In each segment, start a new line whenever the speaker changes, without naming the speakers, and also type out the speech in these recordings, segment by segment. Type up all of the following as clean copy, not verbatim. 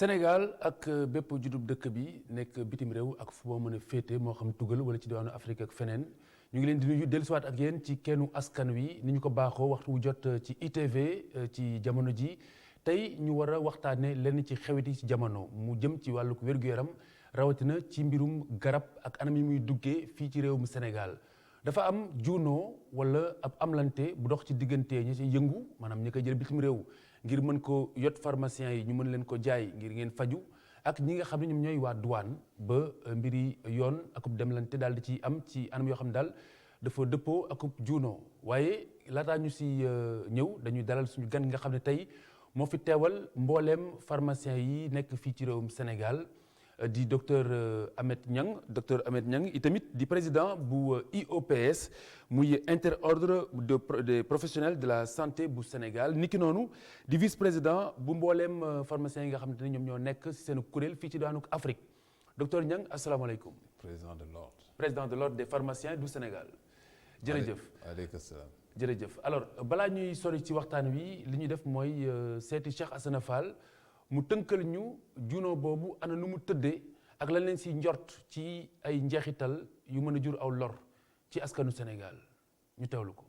Sénégal ak bépp juddub dëkk bi nekk bitim réew ak fu moo mën a féete moo xam tugal wala ci diwaanu Afrique ak feneen ñu ngi leen di nuyu dellusiwaat ak yéen ci kennu askan wi ni ñu ko baaxoo waxtu wu jot ci ITV ci jamono ji tey ñu war a waxtaane lenn ci xewiti ci jamono mu jëm ci wàllu wér-gu-yaram rawatina ci mbirum garab ak anam yi muy duggee fii ci réewum Sénégal dafa am juunoo wala ab amlante bu dox ci diggante ñi ci yëngu maanaam ñi koy jël bitim réew ngir mën ko yot pharmaciens yi ñu mën leen ko jaay ngir ngeen faju ak ñi nga xam ne ñoom ñooy waa douane ba mbiri yoon akub demlante daal di ci am ci anam yoo xam ne daal dafa dëppoo akub juunoo waaye laataa ñu si ñëw dañuy dalal suñu gan nga xam ne tey moo fi teewal mbooleem pharmaciens yi nekk fii ci réewum Sénégal di docteur Ameth Niang itamit di président bu IOPS muy interordre des professionnels de la santé bu Sénégal niki noonu di vice président bu mbooleem pharmaciens yi nga xamante ne ñoom ñoo nekk ci seen kuréel fii ci daanuk Afrique docteur Niang asalaamaaleykum. président de l'ordre des pharmaciens du Sénégal. jërëjëf
aleykum salaam.
jërëjëf alors balaa ñuy sori ci waxtaan wi li ñuy def mooy seeti Cheikh Assane Fall. mu tënkal ñu juunoo boobu ana nu mu tëddee ak lan leen si njort ci ay njeexital yu mën a jur aw lor ci askanu Sénégal ñu teewlu ko.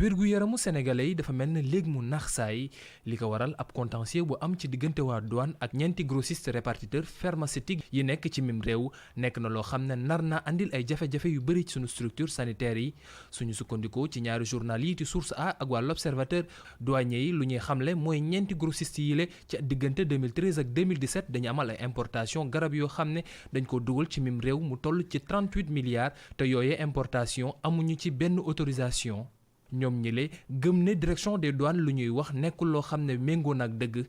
wérgu yaramu sénégalais yi dafa mel ne léegi mu nax saay li ko waral ab contentieux bu am ci diggante waa douane ak ñeenti grossiste répartiteur pharmaceutique yi nekk ci mim réew nekk na loo xam ne nar naa andil ay jafe-jafe yu bëri ci suñu structure sanitaire yi suñu sukkandikoo ci ñaari journal yi di Source A ak waa l'Observateur douanier yi lu ñuy xamle mooy ñeenti grossiste yi le ci diggante 2013 ak 2017 dañu amal ay importation garab yoo xam ne dañ ko dugal ci mim réew mu toll ci 38 milliards te yooyee importation amuñu ci benn autorisation. ñoom ñi le gëm ne direction des douanes lu ñuy wax nekkul loo xam ne méngoo na ak dëgg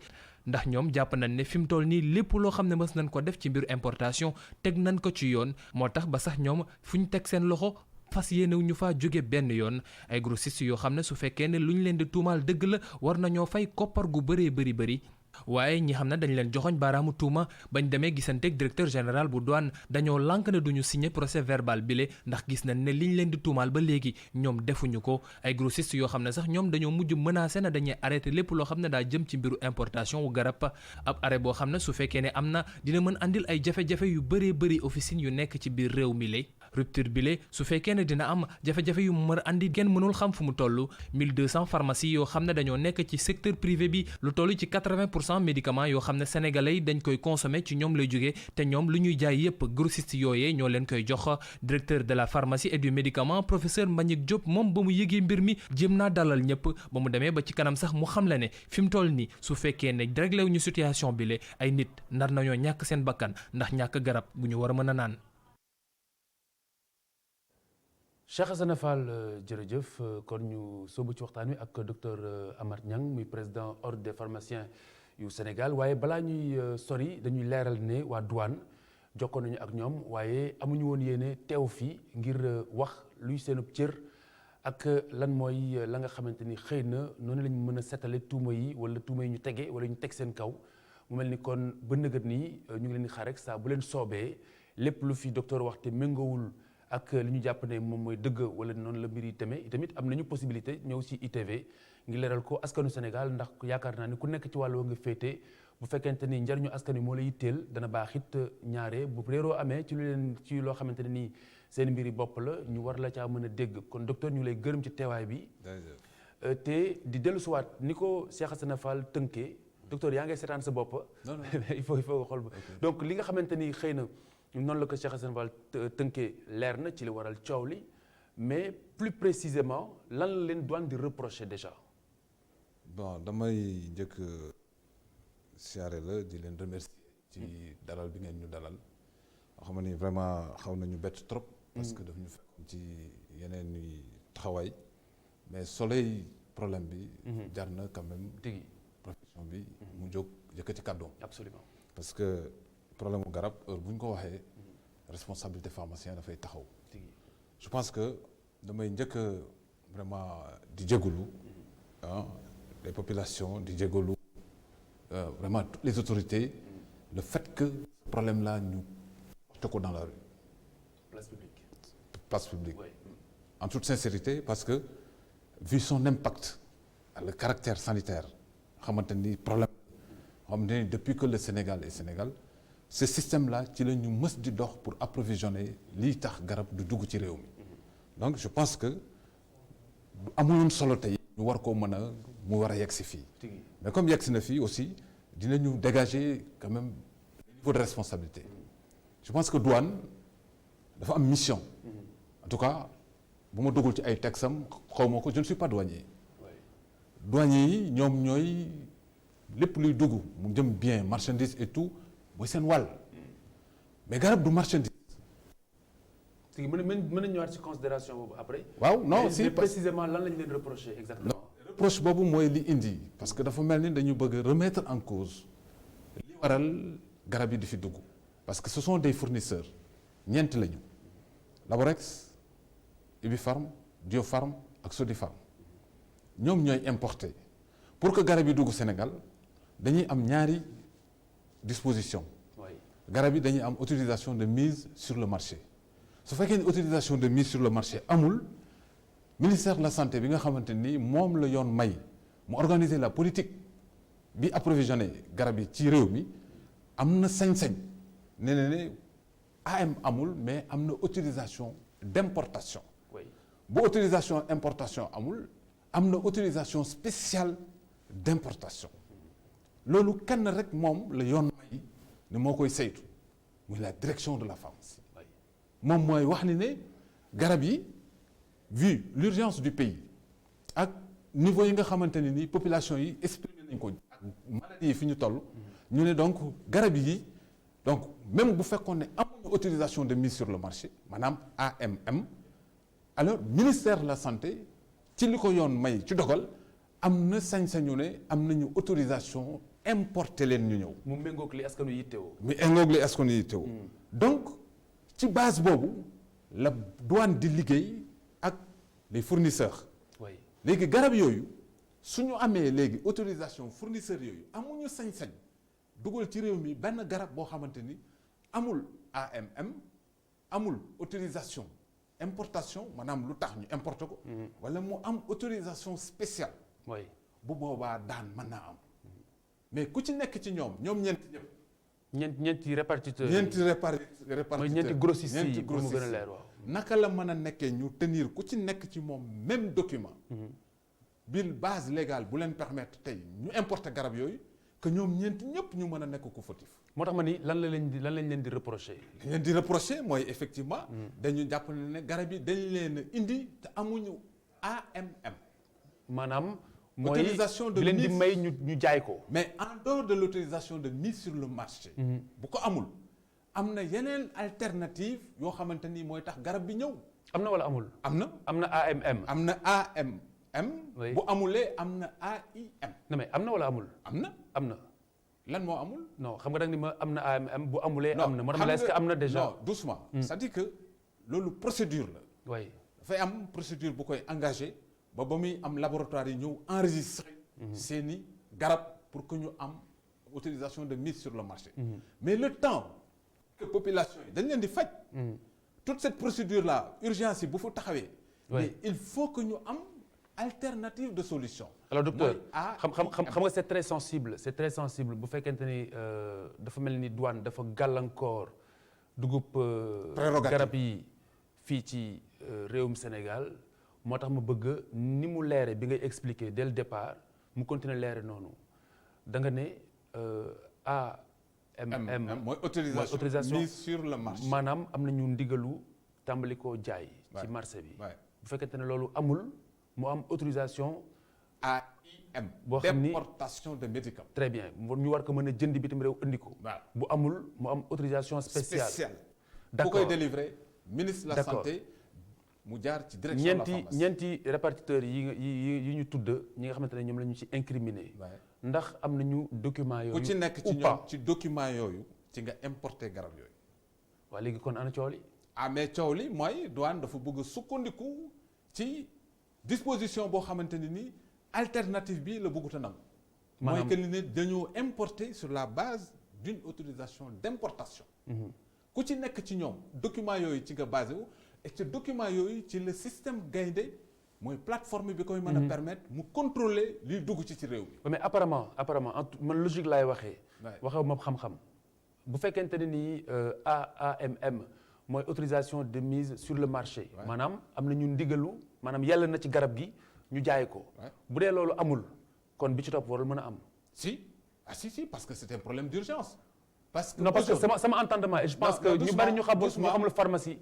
ndax ñoom jàpp nañ ne fi mu toll nii lépp loo xam ne mës nañ ko def ci mbiru importation teg nañ ko ci yoon moo tax ba sax ñoom fu ñu teg seen loxo fas yéene ñu faa jóge benn yoon ay grossistes yoo xam ne su fekkee ne lu ñu leen di tuumaal dëgg la war nañoo fay koppar gu bëree bëri. waaye ñi xam ne dañ leen joxoñ baaraamu tuuma bañ demee gisanteeg directeur général bu douane dañoo lànk ne duñu signé procès verbal bile ndax gis nañ ne liñ leen di tuumaal ba léegi ñoom defuñu ko ay grossistes yoo xam ne sax ñoom dañoo mujj menacé na dañuy arrêté lépp loo xam ne daa jëm ci mbiru importation wu garab ab arrêt boo xam ne su fekkee ne am na dina mën andil ay jafe-jafe yu bëree bëri officine yu nekk ci biir réew mi le rupture bile su fekkee ne dina am jafe-jafe yu mu mën a andi kenn mënul xam fu mu toll 1200 pharmacies yoo xam ne dañoo nekk ci secteur privé bi lu toll ci 80% médicaments yoo xam ne sénégalais yi dañ koy consommer ci ñoom lay jógee te ñoom lu ñuy jaay yépp grossiste yooyee ñoo leen koy jox directeur de la pharmacie et du médicament professeur Mbagnick Diop moom ba mu yëgee mbir mi jéem naa dalal ñëpp ba mu demee ba ci kanam sax mu xam la ne fi mu toll nii su fekkee ne réglé wu ñu situation bi le ay nit nar nañoo ñàkk seen bakkan ndax ñàkk garab gu ñu war a mën a naan.
Cheikh Assane Fall jërëjëf kon ñu sóobu ci waxtaan wi ak docteur Ameth Niang muy président ordre des pharmaciens yu Sénégal waaye balaa ñuy sori dañuy leeral ne waa douane jokkoon nañu ak ñoom waaye amuñu woon yéene teew fii ngir wax luy seenub cër ak lan mooy la nga xamante ni xëy na noonu lañ mën a setale tuuma yi wala tuuma yi ñu tege wala ñu teg seen kaw mu mel ni kon ba nëgët nii ñu ngi leen di xaar rek saa bu leen soobee lépp lu fi docteur wax te méngoowul ak li ñu jàpp ne moom mooy dëgg wala noonu la mbir yi tamit tamit am nañu possibilité ñëw ci ITV ngi leeral ko askanu Sénégal ndax yaakaar naa ni ku nekk ci wàllu nga féete bu fekkente ni njariñu askan wi moo la yitteel dana baax it ñaare bu réeroo amee ci lu leen ci loo xamante ne nii seen mbiri bopp la ñu war la caa mën a dégg kon docteur ñu lay gërëm ci teewaay bi. te di dellusiwaat ni ko Cheikh Assane Fall tënkee docteur yaa ngay seetaan sa bopp.
non non
il faut xool ba donc li nga xamante ni xëy na. noonu la ko Cheikh Assane Fall tënkee leer na ci li waral coow li mais plus précisément lan la leen douane di reprocher déjà.
bon damay njëkk siyaare la di leen remercier ci dalal bi ngeen ñu dalal xam ni vraiment xaw nañu bett trop. parce que daf ñu fekkoon ci yeneen i taxawaay mais soleil problème bi. jar na quand même.
tigi
profession bi. mu jóg yëkkati kàddoom.
absolument
parce que. problème mu garab heure bu ñu ko waxee responsabilité pharmacien dafay taxaw. je pense que damay njëkk vraiment di jégalu les populations di jégalu vraiment toutes les autorités le fait que ce problème là ñu porté ko dans la rue. place publique.
Oui.
En toute sincérité parce que vu son impact le caractère sanitaire xamante ni problème xam ne depuis que le Sénégal est Sénégal ce système là ci la ñu mës di dox pour approvisionner lii tax garab du dugg ci réew mi donc je pense que amuloon solo tey ñu war koo mën a mu war a yegg si fii mais comme yegg si na fii aussi dinañu dégager quand même le niveau de responsabilité je pense que douane dafa am mission en tout cas bu ma duggul ci ay texam xaw ma ko je ne suis pas douanier douanier yi ñoom ñooy lépp luy dugg mu jëm bien marchandise et tout mooy seen wàll mais garab du marchandise.
mën nañu ñëwaat ci considération boobu après.
waaw non si
précisément lan lañ leen reproché exactement.
reproche boobu mooy li indi parce que dafa mel ni dañu bëgg a remettre en cause li waral garab yi di fi dugg parce que ce sont des fournisseurs ñeent lañu Laborex Ibifarm Diofarm ak Sodifarm ñoom ñooy importer pour que garab yi dugg Sénégal dañuy am ñaari disposition garab yi dañuy am autorisation de mise sur le marché su fekkee ni autorisation de mise sur le marché amul ministère de la santé bi nga xamante ni moom la yoon may mu organiser la politique bi approvisionné garab yi ci réew mi am na sañ-sañ ne AM amul mais am na autorisation d'importation bu autorisation importation amul am na autorisation spéciale d'importation loolu kenn rek moom la yoon may ne moo koy saytu muy la direction de la pharmacie moom mooy wax ni ne garab yi vu l'urgence du pays ak niveau yi nga xamante ne ni population yi exprimé nañ ko ak maladie yi fi ñu toll ñu ne donc garab yi donc même bu fekkoon ne amuñu autorisation de mise sur le marché maanaam AMM alors ministère de la santé ci li ko yoon may ci dogal am na sañ-sañu ne am nañu autorisation importer leen ñu ñëw.
mu méngoog li askanu yittewoo.
mu méngoog li askanu yittewoo. donc ci base boobu la douane di liggéey ak les fournisseurs. léegi garab yooyu su ñu amee léegi autorisation fournisseurs yooyu amuñu sañ-sañ dugal ci réew mi benn garab boo xamante ni amul AMM amul autorisation importation maanaam lu tax ñu importer ko. wala mu am autorisation spéciale. bu boobaa daan mën naa am. mais ku ci nekk ci ñoom ñeenti ñëpp.
ñeenti répartiteurs
mooy
ñeenti grossistes yi pour mu gën a leer waaw.
naka la mën a nekkee ñu tenir ku ci nekk ci moom même document. bi base légale bu leen permettre tey ñu importer garab yooyu que ñoom ñeenti ñëpp ñu mën a nekk ko fautif.
moo tax ma ni lan lañ leen di reprocher.
dañ leen di reprocher mooy effectivement. dañu jàpp ne garab yi dañ leen indi te amuñu AMM.
maanaam.
autorisation de
mise leen di
mise
may ñu jaay ko.
mais en dehors de l'autorisation de mise sur le marché. bu ko amul am na yeneen alternative yoo xamante ni mooy tax garab bi ñëw.
am na wala amul.
am na
AMM.
am na AMM. bu amulee am na AIM.
non mais am na wala amul.
am na. lan moo amul.
non xam nga da nga ni ma am na AMM bu amulee. am na moo tax est-ce que am na déjà.
non doucement. c'est-à-dire que loolu procédure la.
oui
dafay am procédure bu koy engagé. ba muy am laboratoire yi ñëw enregistré seeni garab pour que ñu am autorisation de mise sur le marché mais le temps que population yi dañ leen di faj toute cette procédure là urgence yi bu fa taxawee mais il faut que ñu am alternative de solution.
alors docteur xam nga c'est très sensible bu fekkente ni dafa mel ni douane dafa gàllankoor dugub garab yi fii ci réewum Sénégal moo tax ma bëgg ni mu leere bi ngay expliquer dès le départ mu continuer leere noonu da nga ne AMM
mooy autorisation mise sur le marché
maanaam am nañu ndigalu tàmbali koo jaay ci marché bi bu fekkente ne loolu amul mu am autorisation
AIM
boo xam ni
d'importation de médicaments
très bien ñu war ko mën a jëndi bitim réew indi ko bu amul mu am autorisation spéciale
d'accord bu koy délivrer ministre de la santé mu jaar ci direction de la pharmacie
ñeenti répartiteurs yi ñu tudd ñi nga xamante ne ñoom la ñu ci incriminé. ndax am nañu document yooyu.
ku ci nekk ci ñoom ci document yooyu ci nga importer garab yooyu.
waa léegi kon ana coow li.
mais coow li mooy douane dafa bëgg a sukkandiku ci disposition boo xamante ne ni alternative bi la bëggut a nangu. mooy que ni dañoo importer sur la base d'une autorisation d'importation. ku ci nekk ci ñoom document yooyu ci nga basé wu. et ce document yooyu ci le système gaynde mooy plateforme bi koy mën a permettre mu contrôler liy dugg ci réew mi.
mais apparemment man logique laay waxee. waxewu ma xam-xam. bu fekkente ne nii AMM mooy autorisation de mise sur le marché. maanaam am na ñu ndigalu maanaam yàlla na ci garab gi ñu jaay ko. bu dee loolu amul kon bi ci topp warul mën a am.
si parce que c'est un problème d'urgence. parce
que sama entendement et je pense que ñu bari ñu xamul pharmacie.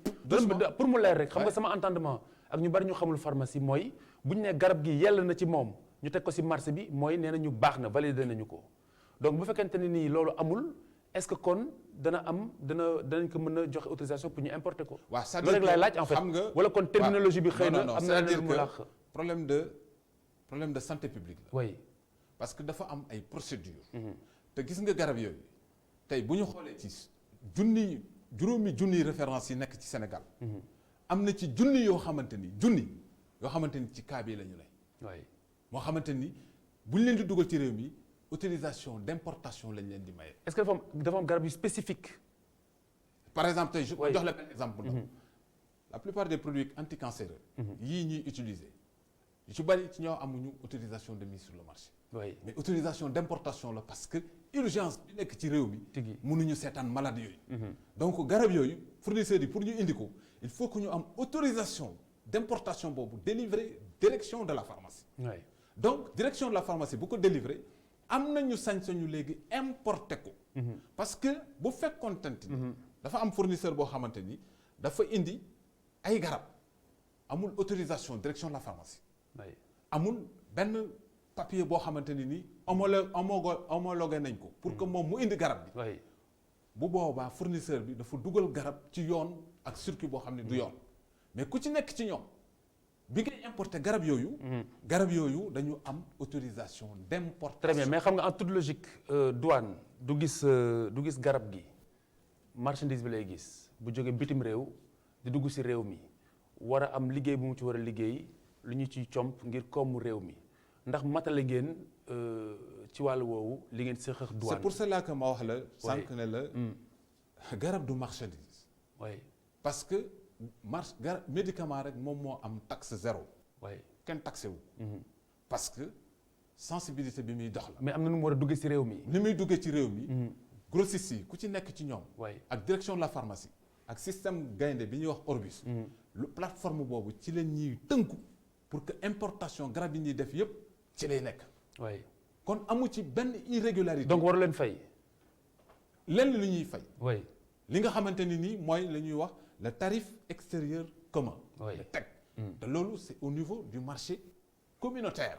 pour mu leer rek xam nga sama entendement ak ñu bari ñu xamul pharmacie mooy bu ñu nee garab gi yàlla na ci moom ñu teg ko ci marché bi mooy nee na ñu baax na validé nañu ko donc bu fekkente ne nii loolu amul. est-ce que kon danañ ko mën a joxe autorisation pour ñu importer ko.
waaw
loolu rek laay laaj en fait wala kon terminologie bi xëy na am na leneen lu mu laax.
problème de santé publique la.
oui
parce que dafa am ay procédures. te gis nga garab yooyu tey bu ñu xoolee ci juróomi junni référence yi nekk ci Sénégal. am na ci junni yoo xamante ni ci cas bi la ñu ne.
oui
moo xamante ni bu ñu leen di dugal ci réew mi. autorisation d'importation lañ leen di maye.
est-ce que dafa am garab yu spécifique.
par exemple tey je jox la benn exemple. la plupart des produits anticancéreux. yii ñuy utiliser yu ci bari ci ñoo amuñu autorisation de mise sur le marché.
oui
mais autorisation d'importation la parce que urgence bi nekk ci réew mi. mënuñu seetaan malade yooyu. donc garab yooyu fournisseurs yi pour ñu indi ko il faut que ñu am autorisation d'importation boobu délivrée direction de la pharmacie.
oui
donc direction de la pharmacie bu ko délivrer. am nañu sañ-sañu léegi importer ko. parce que bu fekkoon tant ni dafa am fournisseur boo xamante ni dafa indi ay garab amul autorisation direction de la pharmacie. amul benn papier boo xamante ni homologué nañ ko. pour que moom mu indi garab bi. bu boobaa fournisseur bi dafa dugal garab ci yoon ak circuit boo xam ne du yoon mais ku ci nekk ci ñoom. bi ngay importer garab yooyu dañu am autorisation d'importation.
très bien mais xam nga en toute logique douane du gis garab gi marchandise bi lay gis bu jógee bitim réew di dugg ci réew mi war a am liggéey bu mu ci war a liggéey lu ñu ciy comp ngir koomu réew mi ndax matale ngeen ci wàllu woowu li ngeen séq ak douane.
c'est pour cela que ma wax la. sànq ne la garab du marchandise.
oui
parce que. médicament rek moom moo am taxe zéro. kenn taxé wu. parce que sensibilité bi muy dox la.
mais am na nu mu war a duggee ci réew mi.
ni muy duggee ci réew mi. grossistes yi ku ci nekk ci ñoom.
ak
direction de la pharmacie. ak système gaynde bi ñuy wax Orbus. lu plateforme boobu ci la ñuy tënku pour que importation garab yi ñuy def yépp ci lay nekk. kon amu ci benn irrégularité.
donc waru leen fay.
lenn lu ñuy fay.
li
nga xamante ni nii mooy la ñuy wax. le tarif extérieur commun. le TEC. te loolu c'est au niveau du marché communautaire.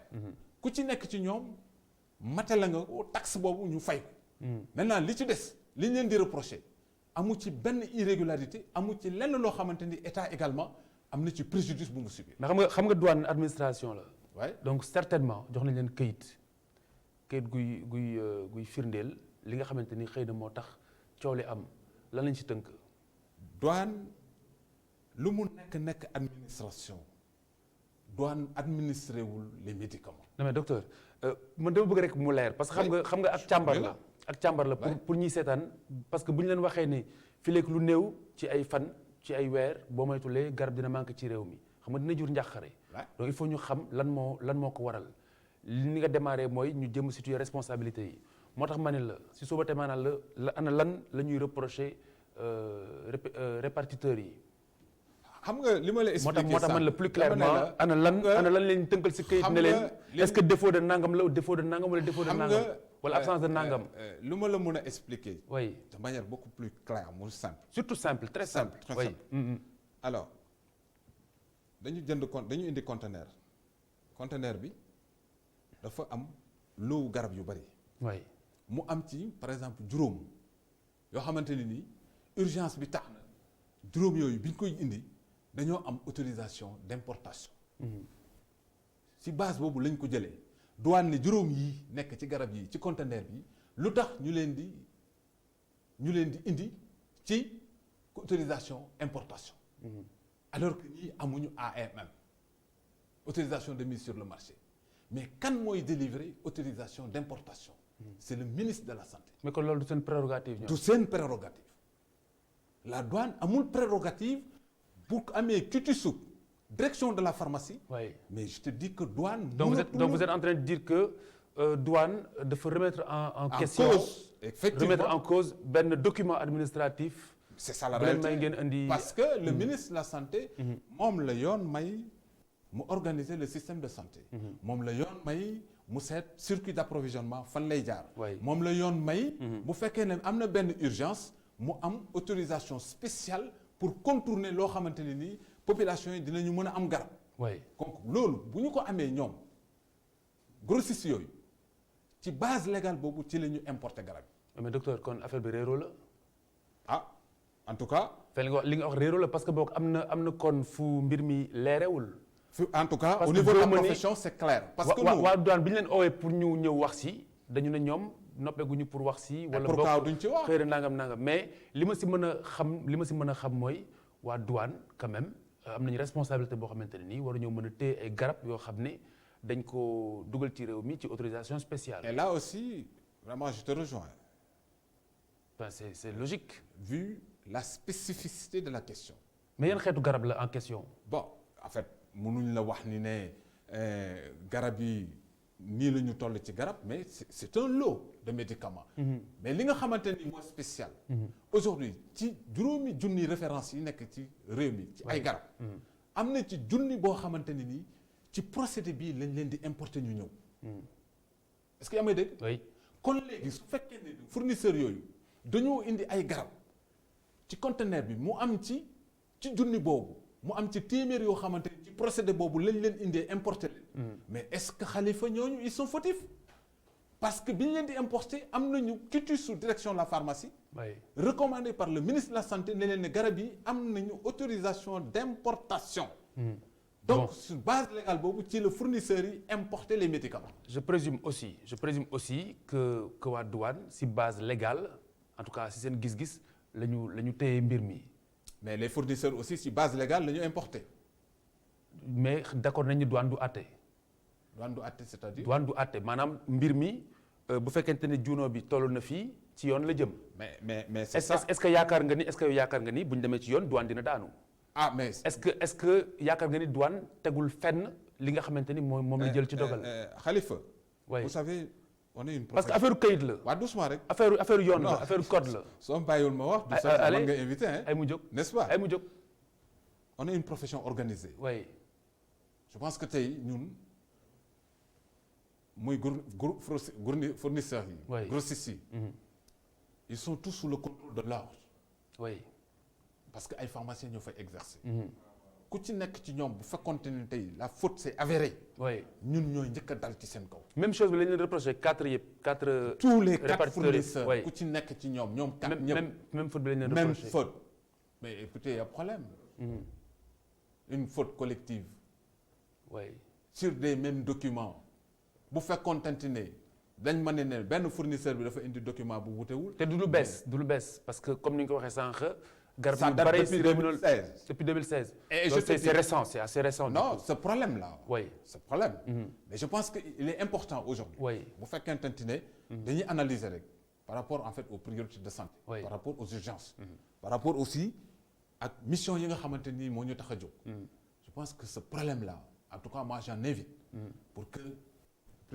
ku ci nekk ci ñoom matala nga taxe boobu ñu fay ko. maintenant li ci des li ñu leen di reprocher amu ci benn irrégularité amu ci lenn loo xamante ni état également am na ci préjudice bu mu subir.
mais xam nga douane administration la.
waaye
donc certainement jox nañ leen këyit guy firndeel li nga xamante ni xëy na moo tax coow li am lan lañ ci tënk.
douane lu mu nekk administration douane administré wul les médicaments.
non mais docteur man dama bëgg rek mu leer parce que xam nga ak càmbar la pour ñiy seetaan parce que bu ñu leen waxee ni fileeg lu néew ci ay fan ci ay weer boo moytulee garab dina manqué ci réew mi xam nga dina jur njàqare. donc il faut ñu xam lan moo ko waral li nga démarré mooy ñu jëm situer responsabilité yi moo tax ma ne la si suba te maanaam ana lan la ñuy reprocher répartiteurs yi.
xam nga li ma la expliqué
moo tax man la plus clairement ana lan leen tënkal si këyit ne leen est-ce que défaut de nangam la défaut de nangam wala défaut de nangam wala absence de nangam.
lu ma la mën a expliquer.
oui
de manière beaucoup plus claire mu simple.
surtout simple très simple.
très simple. alors dañu indi conteneur bi dafa am loowu garab yu bari.
oui
mu am ci par exemple juróom yoo xamante ni nii urgence bi tax na juróom yooyu bi ñu koy indi dañoo am autorisation d'importation. ci base boobu lañ ko jëlee douane ne juróom yi nekk ci garab yi ci conteneur bi lu tax ñu leen di indi ci autorisation importation. alors que ñii amuñu AMM autorisation de mise sur le marché mais kan mooy délivrer autorisation d'importation. c'est le ministre de la santé.
mais kon loolu du seen prérogative.
du seen prérogative la douane amul prérogative bu amee cutisug direction de la pharmacie.
oui.
mais je te dis que douane.
donc vous êtes en train de dire que douane dafa remettre en question
cause effectivement
remettre en cause benn document administratif.
c'est ça la
bu leen
réalité
may ngeen indi.
parce que le ministre de la santé. moom la yoon may mu organiser le système de santé. moom la yoon may mu seet circuit d'approvisionnement fan lay jaar. moom la yoon may. bu fekkee ne am na benn urgence mu am autorisation spéciale pour contourner loo xamante ne nii population yi dinañu mën a am garab. donc loolu bu ñu ko amee ñoom grossistes yooyu ci base légale boobu ci la ñu importer garab yi.
mais docteur kon affaire bi réeroo la.
ah en tout cas.
li nga wax réeroo la parce que boog am na kon fu mbir mi leerewul.
en tout cas
parce
au niveau de la profession c'est clair. parce que
waa douane bi ñu leen oowee pour ñu ñëw wax si dañu ne ñoom noppeeguñu pour wax si. wala
boog duñ ci wax
xëy na nangam mais li ma si mën a xam mooy waa douane quand même am nañu responsabilité boo xamante ne nii waruñoo mën a téye ay garab yoo xam ne dañ ko dugal ci réew mi ci autorisation spéciale.
et là aussi vraiment je te rejoins.
Ben c'est logique.
vu la spécificité de la question.
mais yan xeetu garab la en question.
bon en fait mënuñ la wax ni ne garab yi nii la ñu toll ci garab mais c'est un lot de médicaments. mais li nga xamante ni mooy spécial. aujourd'hui ci juróomi junni références yi nekk ci réew mi ci ay garab. am na ci junni boo xamante ni nii ci procédé bii lañ leen di importer ñu ñëw. est-ce que yaa may dégg.
oui
kon léegi su fekkee ne fournisseurs yooyu dañoo indi ay garab ci conteneur bi mu am ci junni boobu mu am ci téeméer yoo xamante ni ci procédé boobu lañ leen indee importer leen. mais est-ce que Khalifa ñooñu ils sont fautifs parce que bi ñu leen di importer am nañu quitus sous direction de la pharmacie. recommandé par le ministre de la santé ne leen ne garab yi am nañu autorisation d'importation. donc sur base légale boobu ci la fournisseurs yi importer les médicaments.
je présume aussi que waa douane si base légale en tout cas si seen gis-gis la ñu téye mbir mi.
mais les fournisseurs aussi si base légale la ñu importer.
mais d'accord nañu douane du àtte.
douane du àtte c'est-à-dire.
douane du àtte maanaam mbir mi bu fekkente ne juno bi toll na fii ci yoon la jëm.
mais c'est ça.
est-ce que yaakaar nga ni bu ñu demee ci yoon douane dina daanu.
mais
est-ce que yaakaar nga ni douane tegul fenn li nga xamante ni moom la jël ci dogal.
Khalifa.
oui
vous savez on est une
parce que affaire kayit la.
waaw doucement rek.
affaire yoon la affaire code la.
soo bàyyiwul ma wax. du sotti man nga invité
ay mu jóg
n'est-ce pas
ay mu jóg.
on est une profession organisée.
oui.
je pense que tey ñun muy fournisseurs yi.
oui
grossistes yi. ils sont tous sous le contrôle de l'ordre.
oui.
parce que ay pharmaciens ñoo fay exercer. ku ci nekk ci ñoom bu fekkoonte ne tey la faute c'est avérée.
oui
ñun ñooy njëkk a dal ci seen kaw.
même chose bi la ñu leen reproché quatre.
tous les 4 fournisseurs ku ci nekk ci ñoom 4 ñëpp.
même faute bi la ñu leen
même
reproché.
faute mais écoutez y a problème. une faute collective.
oui
sur des mêmes documents bu fekkoonte ne dañ mën ne benn fournisseur bi dafa indi document bu wutewul.
te du lu bees parce que comme ni nga ko waxee sànq. garab
ça
yu
date
bari
depuis
si réew mi
2016.
depuis 2016.
et
donc c'est récent c'est assez récent.
non ce problème là.
oui
ce problème. mais je pense que il est important aujourd'hui.
oui
bu fekkente ne dañuy analyser rek par rapport en fait aux priorités de santé.
oui
par rapport aux urgences. par rapport aussi ak mission yi nga xamante ni moo ñu tax a jóg. je pense que ce problème là en tout cas moi j'en invite. pour que le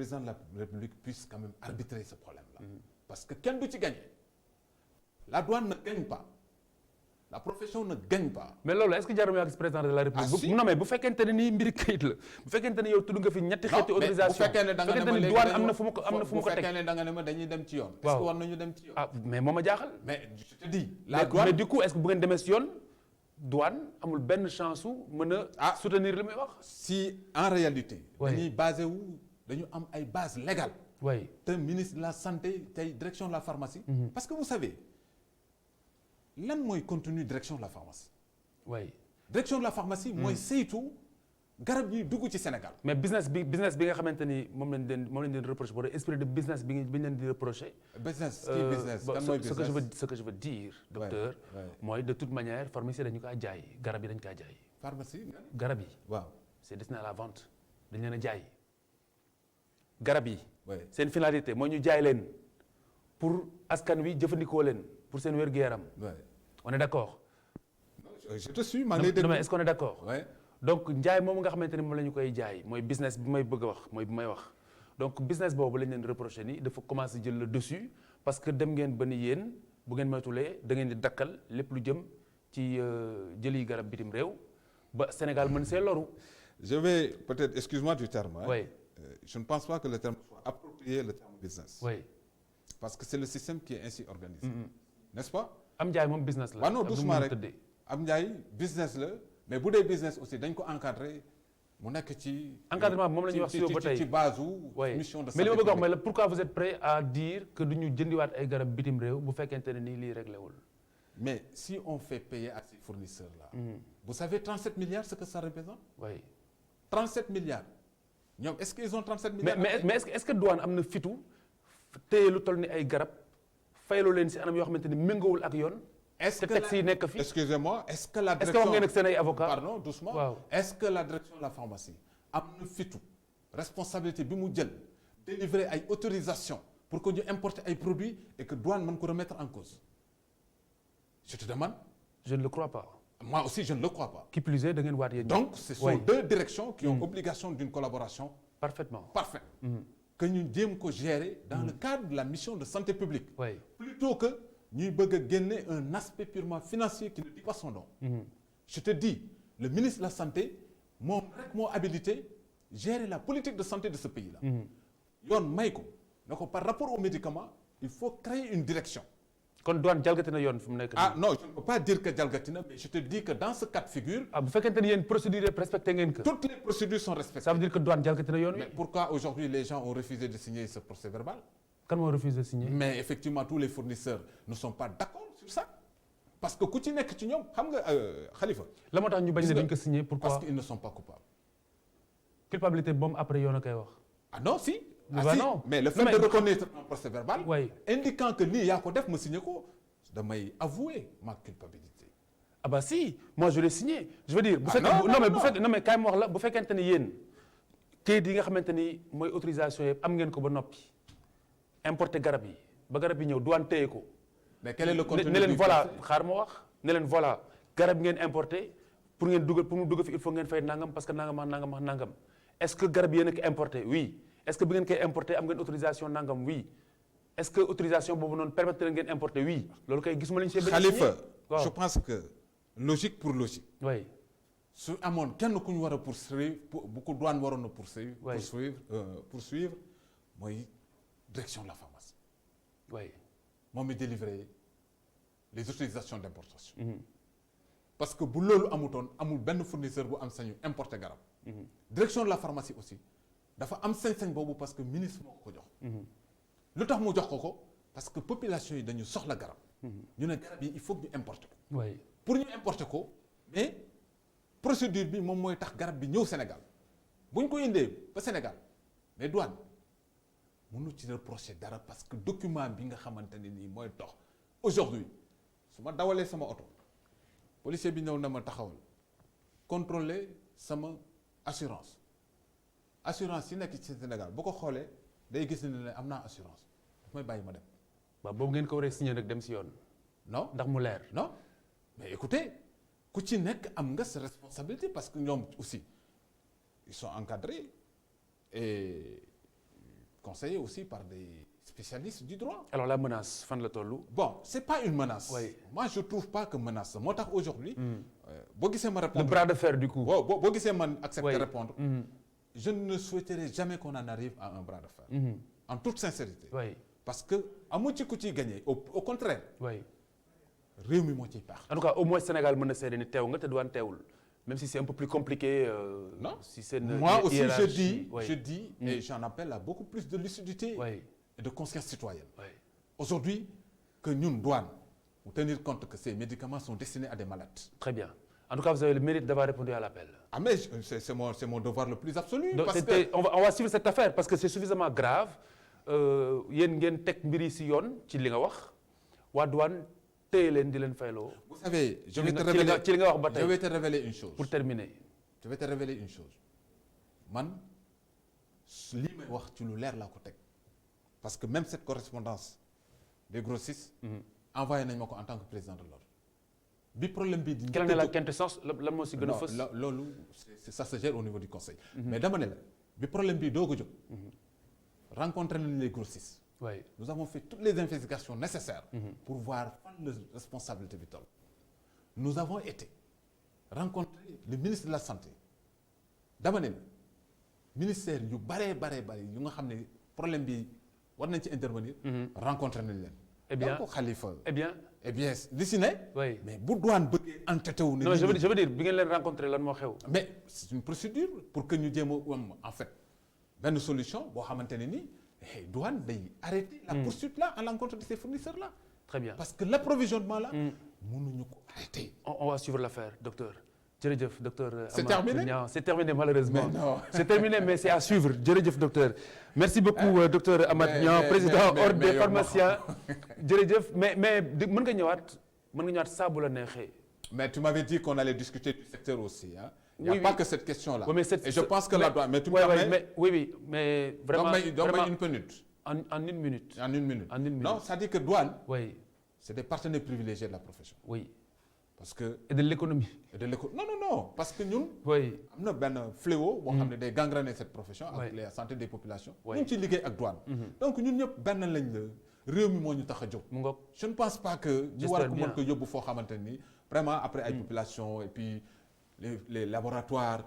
président de la République puisse quand même arbitrer ce problème là. parce que kenn du ci gagner. la douane ne gagne pas. la profession ne gagne pas.
mais loolu est-ce que jarul yaa gis président de la République. non mais bu fekkente ne nii mbiri kayit la bu fekkente ne yow tudd nga fi ñetti xeeti autorisation.
bu fekkee ne da nga ne ma léegi
douane am na fu mu ko teg
bu fekkee ne da nga ne ma dañuy dem ci yoon.
waaw
est-ce que war nañu dem ci yoon.
mais moo ma jaaxal.
mais je te dis. la douane
mais du coup est-ce que bu ngeen demee si yoon douane amul benn chance su mën a. soutenir li muy wax.
si en réalité. dañuy basé wu dañu am ay bases légales.
oui
te ministre de la santé tey direction de la pharmacie. parce que vous savez. lan mooy contenu direction de la pharmacie.
oui
direction de la pharmacie. mooy saytu garab yi dugg ci Sénégal.
mais business bi nga xamante ni moom lañ leen reproché wala esprit de business bi ñu leen di reproché.
business kii business kan mooy business
ce que je veux dire. docteur mooy de toute manière pharmacie dañu kaa jaay garab yi dañu kaa jaay.
pharmacie.
garab yi.
waaw
c'est destiné à la vente dañ leen a jaay. garab yi.
oui
seen finalité mooy ñu jaay leen pour askan wi jëfandikoo leen pour seen wér-gu-yaram.
oui
on est d'accord.
je te suis maa ngi lay déglu
mais est-ce qu'on est d'accord.
oui
donc njaay moom nga xamante ni moom la ñu koy jaay mooy business bi may bëgg a wax mooy bi may wax donc business boobu lañ leen reproché ni dafa commencé jël le dessus parce que dem ngeen ba ni yéen bu ngeen moytulee da ngeen di dakkal lépp lu jëm ci jëli garab bitim réew ba Sénégal mën see loru.
Je vais peut-être, excuse-moi du terme,
oui.
Je ne pense pas que le terme soit approprié, le terme business.
oui.
Parce que c'est le système qui est ainsi organisé. N'est-ce pas?
am njaay moom business la.
waaw non
ak nu mu
doucement
mën a
rek
tëddee.
am njaay business la mais bu dee business aussi dañ ko encadré mu nekk ci.
encadrement moom la ñuy wax si ba tey
ci base
oui.
mission de santé
mais li ma bëgg a wax mooy
publique.
la pourquoi vous êtes prêt à dire que du ñu jëndiwaat ay garab bitim réew bu fekkente ne nii lii réglé wul.
Mais si on fait payer à ces fournisseurs-là, vous savez 37 milliards ce que ça représente?
oui.
37 milliards. ñoom est-ce qu'ils ont 37 milliards?
mais est-ce que douane am na fitu téye lu toll ni ay garab fayloo leen si anam yoo xamante ni méngoowul ak yoon.
Est-ce
te
que
texte yi nekk fi.
excusez-moi, est-ce que la
est-ce que
direction...
wax ngeen ak seen ay avocat.
Pardon, doucement.
waaw.
Est-ce que la direction de la pharmacie am na fitu responsabilité bi mu jël délivrer ay autorisation pour que ñu importer ay produits et que douane mën ko remettre en cause? Je te demande.
je ne le crois pas.
Moi aussi, je ne le crois pas.
qui plus est da ngeen waat yéen.
Donc, ce sont
Oui.
deux directions qui ont obligation d'une collaboration
parfaitement.
parfaite. Que ñu jéem ko gérer dans le cadre de la mission de santé publique.
oui.
Plutôt que ñuy bëgg a génne un aspect purement financier qui ne dit pas son nom. Je te dis, le ministre de la Santé moom rek moo habilité gérer la politique de santé de ce pays-là. yoon may ko ne ko par rapport aux médicaments il faut créer une direction.
kon douane jalgati na yoon fu mu nekk.
Ah non, je ne peux pas dire que jalgati na, mais je te dis que dans ce cas de figure,
ah bu fekkente ni yéen procédure yëpp respecté ngeen ko.
toutes les procédures sont respectées.
ça veut dire que douane jalgati na yoon wi.
Mais pourquoi aujourd'hui les gens ont refusé de signer ce procès-verbal?
kan moo refusé signer.
Mais effectivement tous les fournisseurs ne sont pas d'accord sur ça. Parce que ku ci nekk ci ñoom xam nga Khalifa.
la moo tax ñu bañ ne duñ ko signer
Parce
pourquoi.
qu'ils ne sont pas coupables.
culpabilité moom après yoon a koy wax.
Ah non, si.
Mais
Ah
bah
si.
non.
Mais le
Non,
fait
mais-
de reconnaître un procès-verbal
oui.
indiquant que lii yaa ko def ma signé ko damay avouer ma culpabilité.
ah bah si moi je l'ai signé je veux dire. bu
Ah,
fekkee
non, non,
mais
non.
bu fekkee non mais kaay ma wax la bu fekkente ni yéen kayit yi nga xamante ni mooy autorisation yëpp am ngeen ko ba noppi importer garab yi ba garab yi ñëw douane téye ko.
Mais quel est le contenu
ne leen
du
voilà
procès?
xaar ma wax ne leen voilà garab ngeen importé pour ngeen dugal pour mu dugg fi il faut ngeen fay nangam parce que nangam ak nangam ak nangam est-ce que garab yéen a ko importé oui est-ce que bi ngeen koy importé am ngeen autorisation nangam oui est-ce que autorisation boobu noonu permettre na ngeen importé oui loolu kay gisuma lañu see benn
Khalifa,
waaw
je pense que logique pour logique.
oui
su amoon kenn ku ñu war a poursuivre bu ko douane waroon a poursuivre.
Ouais.
poursuivre mooy direction de la pharmacie.
oui
moom mi délivrer les autorisations d'importation. Parce que bu loolu amutoon amul benn fournisseur bu am sañu importer garab. direction de la pharmacie aussi dafa am sañ-sañ boobu parce que ministre moo ko jox. lu tax mu jox ko parce que population yi dañu soxla garab. ñu ne garab yi il faut que ñu importer ko.
oui
pour ñu importer ko mais procédure bi moom mooy tax garab bi ñëw Sénégal bu ñu ko indee ba Sénégal mais douane mënu ci reprocher dara parce que document bi nga xamante ne nii mooy dox aujourd'hui su ma dawalee sama oto policier bi ñëw na ma taxawal contrôler sama assurance assurance yi nekk ci Sénégal bu ko xoolee day gis ne am naa assurance daf may bàyyi ma dem
waaw boobu ngeen ko waree signé nag dem si yoon
non
ndax mu leer
non mais écoutez ku ci nekk am nga sa responsabilité parce que ñoom aussi ils sont encadrés et conseillés aussi par des spécialistes du droit.
alors la menace fan la tollu
Bon, c'est pas une menace.
Oui.
Moi je trouve pas que menace moo tax aujourd'hui boo gisee ma
le
répondre
bras de fer du coup
boo gisee man accepter
Oui.
répondre je ne souhaiterais jamais qu'on en arrive à un bras de fer en toute sincérité
oui
parce que amu ci ku ciy gagné au contraire
oui
réew mi moo ciy paax.
en tout cas au moins Sénégal mën na seede ni teew nga te douane teewul même si c'est un peu plus compliqué.
Non.
si c'est
Moi aussi
hiérarchie.
je dis et j'en appelle à beaucoup plus de lucidité
oui
et de conscience citoyenne.
oui
Aujourd'hui que ñun douane pour tenir compte que ces médicaments sont destinés à des malades.
très bien en tout cas vous avez le mérite d'avoir répondu à l'appel.
Ah mais c'est mon devoir le plus absolu.
donc
parce que
on va suivre cette affaire parce que c'est suffisamment grave yéen ngeen teg mbir yi si yoon ci li nga wax waa douane téye leen di leen fayloo.
vous savez je
ci
vais
li
te
nga-
révéler
ci li nga wax ba tey.
je vais te révéler une chose.
pour terminer.
je vais te révéler une chose man lii may wax ci lu leer laa ko teg parce que même cette correspondance des grossistes envoyé nañ ma ko en tant que président de l'ordre bi problème bi di.
quelle en est la quintessence lan moo si gën a fës.
loolu ça se gère au niveau du conseil. mais dama ne la bi problème bi doog a jóg. rencontré nañu les grossistes.
oui
nous avons fait toutes les investigations nécessaires. pour voir fan la responsabilité bi toll. nous avons été rencontrer le ministre de la santé dama ne la ministère yu bare yu nga xam ne problème bi war nañ ci intervenir. rencontré nañ leen.
eh bien
donc Khalifa.
eh bien
li si ne.
oui
mais bu douane bëggee entêté wu.
non je veux dire bi ngeen leen rencontré lan moo xew.
mais c'est une procédure pour que ñu jéem a am en fait benn solution boo xamante ne ni douane day arrêter la poursuite là à l'encontre de ces fournisseurs là.
très bien
parce que l'approvisionnement là. mënuñu ko arrêter.
on va suivre l'affaire docteur. jërëjëf docteur
c'est terminé
c'est terminé malheureusement.
mais non
c'est terminé mais c'est à suivre jërëjëf docteur. merci beaucoup docteur Amath Niang président ordre des pharmaciens. jërëjëf mais mën nga ñëwaat saa bu la neexee.
mais tu m'avais dit qu'on allait discuter du secteur aussi hein. Il n'y a
oui,
pas que cette question-là.
Oui,
et je pense que la douane. Mais tu me permets.
Mais vraiment.
Donc, une minute.
En une minute.
En une minute.
En une minute.
Non, ça dit que douane.
Oui.
C'est des partenaires privilégiés de la profession.
Oui.
Parce que.
Et de l'économie.
Non. Parce que nous.
Oui.
Nous avons un fléau. Nous avons des gangrènes cette profession. Avec la santé des populations. Nous sommes liés avec douane. Donc, nous avons ben lañ réew mi moo ñu tax a jóg. Je ne pense pas que. ñu war ko mën ko yóbbu foo xamante ni vraiment après ay population et puis. Les laboratoires,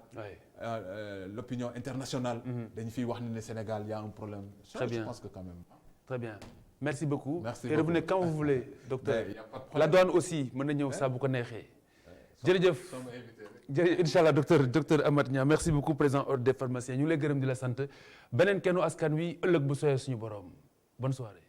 l'opinion internationale, dañu fiy wax ni le Sénégal y a un problème.
Très bien.
Je pense que quand même.
Très bien. Merci beaucoup.
Merci
et revenez quand vous voulez, docteur. La douane aussi mën na ñëw saa bu ko neexee. jërëjëf incha allah docteur Amath Niang merci beaucoup président ordre des pharmaciens ñu ngi lay gërëm di la sant beneen kennu askan wi ëllëg bu sooyee suñu borom bonne soirée.